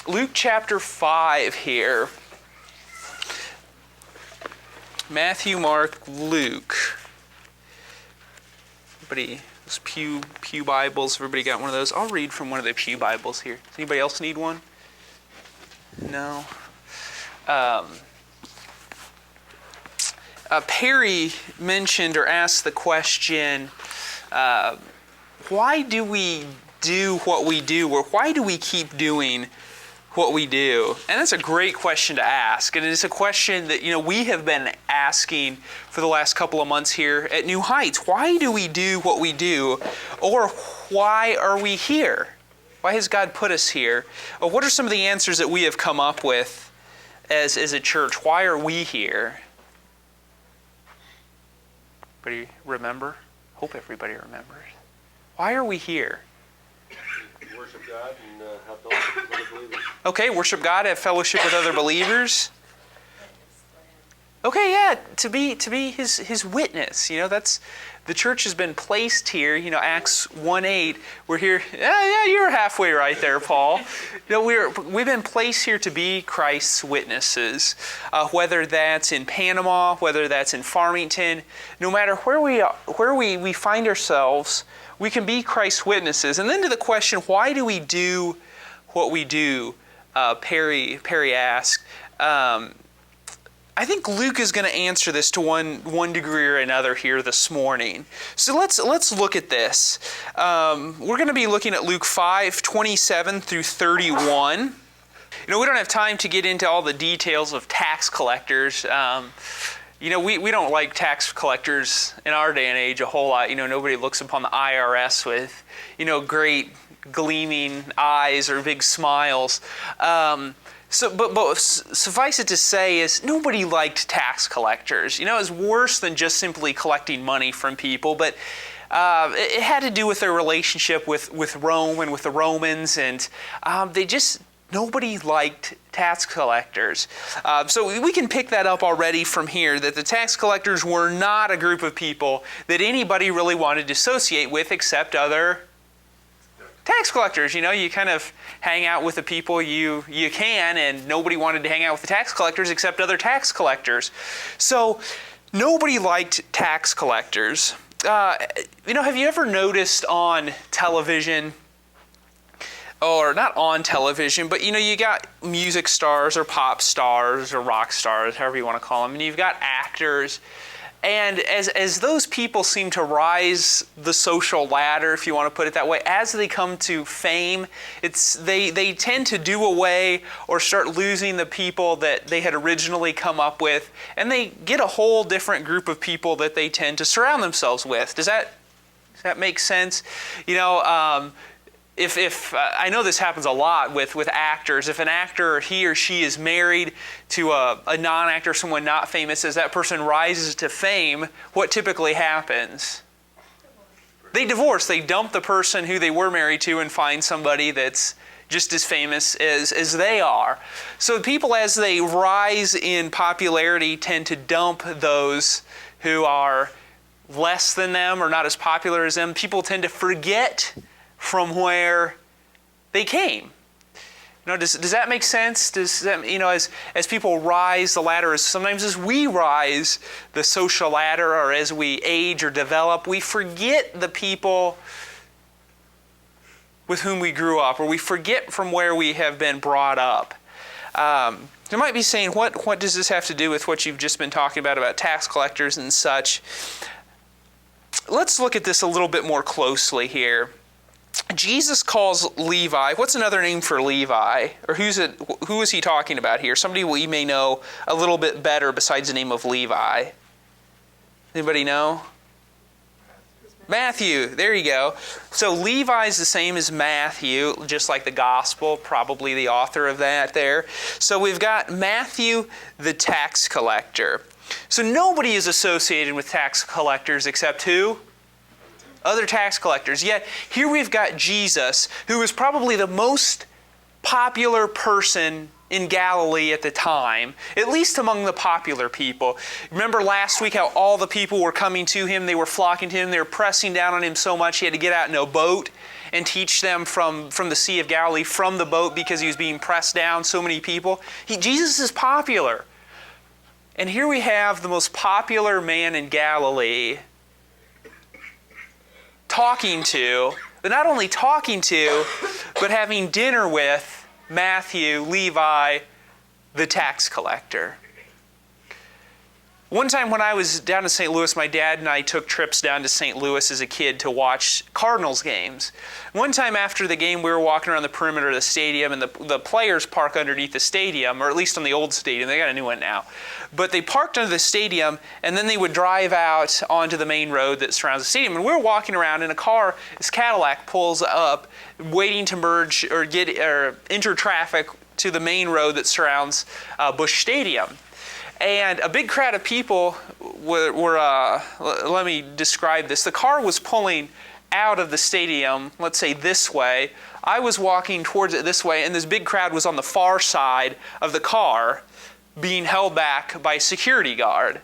Luke chapter 5 here. Matthew, Mark, Luke. Everybody, those Pew Bibles, everybody got one of those? I'll read from one of the Pew Bibles here. Does anybody else need one? No? Perry mentioned or asked the question, why do we do what we do, or why do we keep doing what we do? And that's a great question to ask, and it's a question that we have been asking for the last couple of months here at New Heights. Why do we do what we do, or why are we here? Why has God put us here? What are some of the answers that we have come up with as a church? Why are we here? Everybody remember? Hope everybody remembers. Why are we here? Worship God and have fellowship with other believers. Okay, worship God, have fellowship with other believers. Okay, yeah, to be His witness. That's the church has been placed here. Acts 1:8. We're here. Yeah, you're halfway right there, Paul. We've been placed here to be Christ's witnesses. Whether that's in Panama, whether that's in Farmington, no matter where we find ourselves, we can be Christ's witnesses. And then to the question, why do we do what we do? Perry asked. I think Luke is going to answer this to one degree or another here this morning. So let's look at this. We're going to be looking at Luke 5:27 through 31. We don't have time to get into all the details of tax collectors. We don't like tax collectors in our day and age a whole lot. Nobody looks upon the IRS with, great gleaming eyes or big smiles. But suffice it to say is nobody liked tax collectors. It's worse than just simply collecting money from people, but it had to do with their relationship with Rome and with the Romans, and nobody liked tax collectors. So we can pick that up already from here, that the tax collectors were not a group of people that anybody really wanted to associate with except other tax collectors. You kind of hang out with the people you can, and nobody wanted to hang out with the tax collectors except other tax collectors. So nobody liked tax collectors. Have you ever noticed on television, or not on television, but you got music stars or pop stars or rock stars, however you want to call them, and you've got actors. And as those people seem to rise the social ladder, if you want to put it that way, as they come to fame, they tend to do away or start losing the people that they had originally come up with, and they get a whole different group of people that they tend to surround themselves with. Does that make sense? If I know this happens a lot with actors. If an actor, he or she is married to a non-actor, someone not famous, as that person rises to fame, what typically happens? They divorce. They dump the person who they were married to and find somebody that's just as famous as they are. So people, as they rise in popularity, tend to dump those who are less than them or not as popular as them. People tend to forget from where they came. Does that make sense? Does that, as people rise the ladder, sometimes as we rise the social ladder, or as we age or develop, we forget the people with whom we grew up, or we forget from where we have been brought up. You might be saying, what does this have to do with what you've just been talking about tax collectors and such? Let's look at this a little bit more closely here. Jesus calls Levi. What's another name for Levi? Or who is he talking about here? Somebody we may know a little bit better besides the name of Levi. Anybody know? Matthew. There you go. So Levi is the same as Matthew, just like the gospel, probably the author of that there. So we've got Matthew the tax collector. So nobody is associated with tax collectors except who? Other tax collectors. Yet here we've got Jesus, who is probably the most popular person in Galilee at the time, at least among the popular people. Remember last week how all the people were coming to him, they were flocking to him, they were pressing down on him so much he had to get out in a boat and teach them from the Sea of Galilee from the boat because he was being pressed down, so many people. Jesus is popular. And here we have the most popular man in Galilee not only talking to, but having dinner with Matthew, Levi, the tax collector. One time when I was down in St. Louis, my dad and I took trips down to St. Louis as a kid to watch Cardinals games. One time after the game, we were walking around the perimeter of the stadium, and the players park underneath the stadium, or at least on the old stadium. They got a new one now. But they parked under the stadium, and then they would drive out onto the main road that surrounds the stadium. And we were walking around in a car. This Cadillac pulls up, waiting to merge or enter traffic to the main road that surrounds Busch Stadium. And a big crowd of people let me describe this. The car was pulling out of the stadium, let's say this way. I was walking towards it this way, and this big crowd was on the far side of the car being held back by a security guard.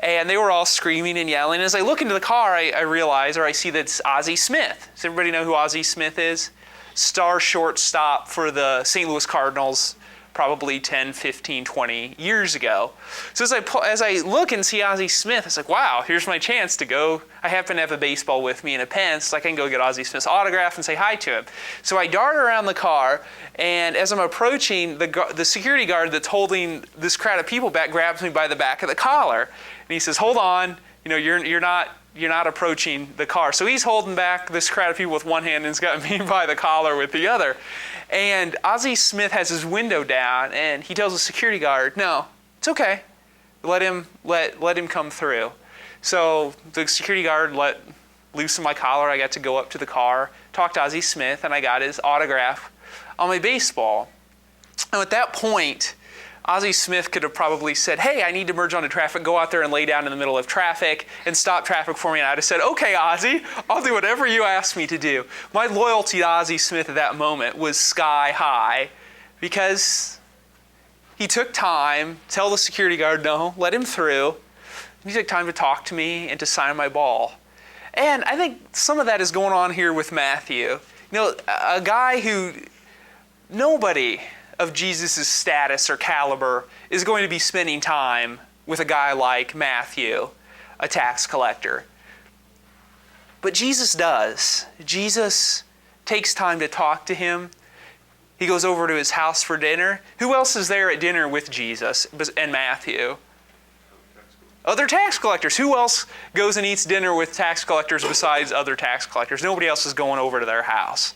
And they were all screaming and yelling. As I look into the car, I realize, or I see that it's Ozzie Smith. Does everybody know who Ozzie Smith is? Star shortstop for the St. Louis Cardinals, probably 10, 15, 20 years ago. So as I look and see Ozzie Smith, it's like, wow, here's my chance to go. I happen to have a baseball with me and a pen, so I can go get Ozzie Smith's autograph and say hi to him. So I dart around the car, and as I'm approaching, the security guard that's holding this crowd of people back grabs me by the back of the collar. And he says, hold on, you're not approaching the car. So he's holding back this crowd of people with one hand and he's got me by the collar with the other. And Ozzie Smith has his window down, and he tells the security guard, no, it's okay. Let him come through. So the security guard let loose my collar. I got to go up to the car, talk to Ozzie Smith, and I got his autograph on my baseball. And at that point, Ozzie Smith could have probably said, hey, I need to merge onto traffic, go out there and lay down in the middle of traffic and stop traffic for me. And I'd have said, okay, Ozzie, I'll do whatever you ask me to do. My loyalty to Ozzie Smith at that moment was sky high because he took time, tell the security guard, no, let him through. He took time to talk to me and to sign my ball. And I think some of that is going on here with Matthew. A guy who nobody of Jesus' status or caliber is going to be spending time with a guy like Matthew, a tax collector. But Jesus does. Jesus takes time to talk to him. He goes over to his house for dinner. Who else is there at dinner with Jesus and Matthew? Other tax collectors. Who else goes and eats dinner with tax collectors besides other tax collectors? Nobody else is going over to their house.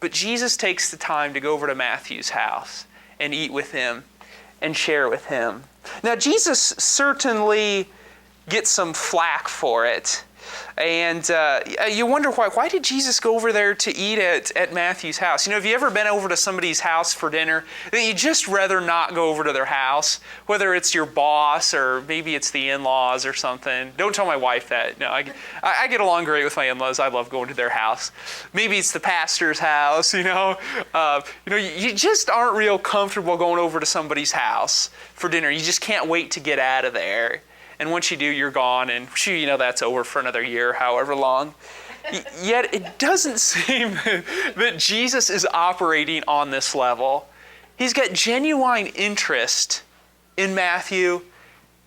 But Jesus takes the time to go over to Matthew's house and eat with him and share with him. Now, Jesus certainly gets some flack for it. And you wonder why. Why did Jesus go over there to eat at Matthew's house? Have you ever been over to somebody's house for dinner that you just rather not go over to their house? Whether it's your boss or maybe it's the in-laws or something. Don't tell my wife that. No, I get along great with my in-laws. I love going to their house. Maybe it's the pastor's house, you just aren't real comfortable going over to somebody's house for dinner. You just can't wait to get out of there. And once you do, you're gone, and that's over for another year, however long. Yet it doesn't seem that Jesus is operating on this level. He's got genuine interest in Matthew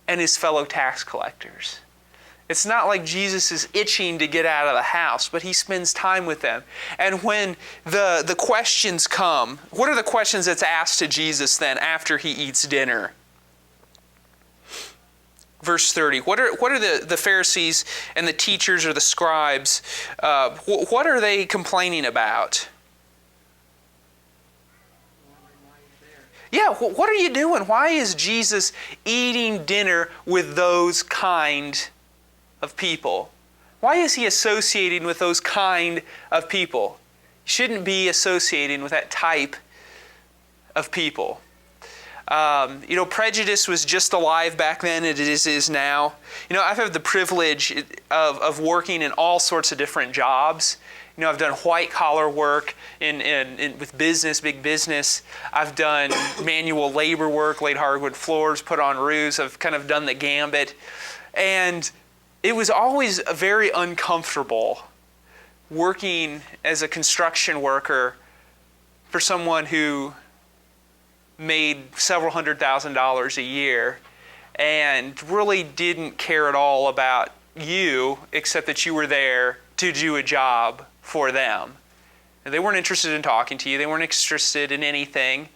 and his fellow tax collectors. It's not like Jesus is itching to get out of the house, but he spends time with them. And when the questions come, what are the questions that's asked to Jesus then after he eats dinner? Verse 30, what are the Pharisees and the teachers or the scribes, what are they complaining about? Yeah, what are you doing? Why is Jesus eating dinner with those kind of people? Why is he associating with those kind of people? He shouldn't be associating with that type of people. Prejudice was just alive back then, and it is now. I've had the privilege of working in all sorts of different jobs I've done white collar work with business, big business. I've done manual labor work, laid hardwood floors, put on roofs. I've kind of done the gambit. And it was always very uncomfortable working as a construction worker for someone who made several $100,000 a year and really didn't care at all about you except that you were there to do a job for them. And they weren't interested in talking to you. They weren't interested in anything.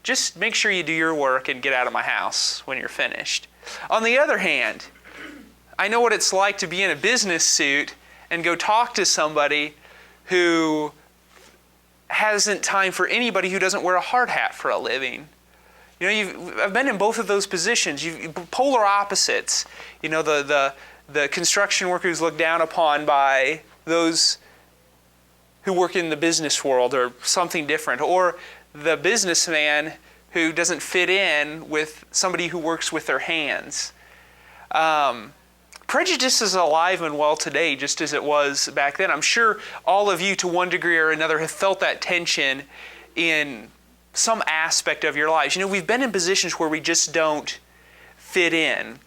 Just make sure you do your work and get out of my house when you're finished. On the other hand, I know what it's like to be in a business suit and go talk to somebody who hasn't time for anybody who doesn't wear a hard hat for a living. I've been in both of those positions. Polar opposites. The construction worker who's looked down upon by those who work in the business world or something different, or the businessman who doesn't fit in with somebody who works with their hands. Prejudice is alive and well today, just as it was back then. I'm sure all of you, to one degree or another, have felt that tension in some aspect of your lives. We've been in positions where we just don't fit in.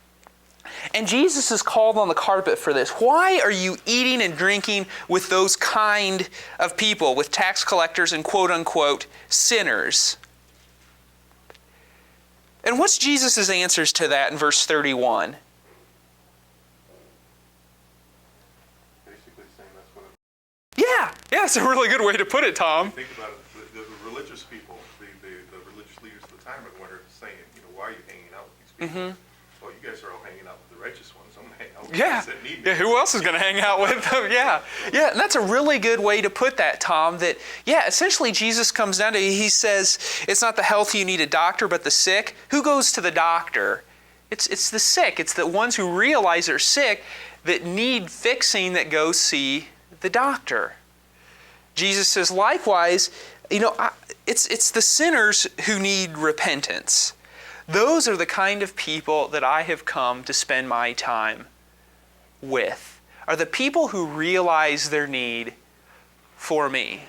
And Jesus is called on the carpet for this. Why are you eating and drinking with those kind of people, with tax collectors and quote-unquote sinners? And what's Jesus' answers to that in verse 31? Basically saying that's what Yeah, it's a really good way to put it, Tom. Think about it. The religious people, the religious leaders of the time are saying, why are you hanging out with these people? Mm-hmm. Well, you guys are all hanging out with the righteous ones. I'm going to hang out with Yeah. the ones that need me. Yeah, who else is going to hang out with them? Yeah, and that's a really good way to put that, Tom, that, essentially Jesus comes down to, he says, it's not the healthy who need a doctor, but the sick. Who goes to the doctor? It's the sick. It's the ones who realize they're sick that need fixing that go see the doctor. Jesus says, likewise, it's the sinners who need repentance. Those are the kind of people that I have come to spend my time with, are the people who realize their need for me.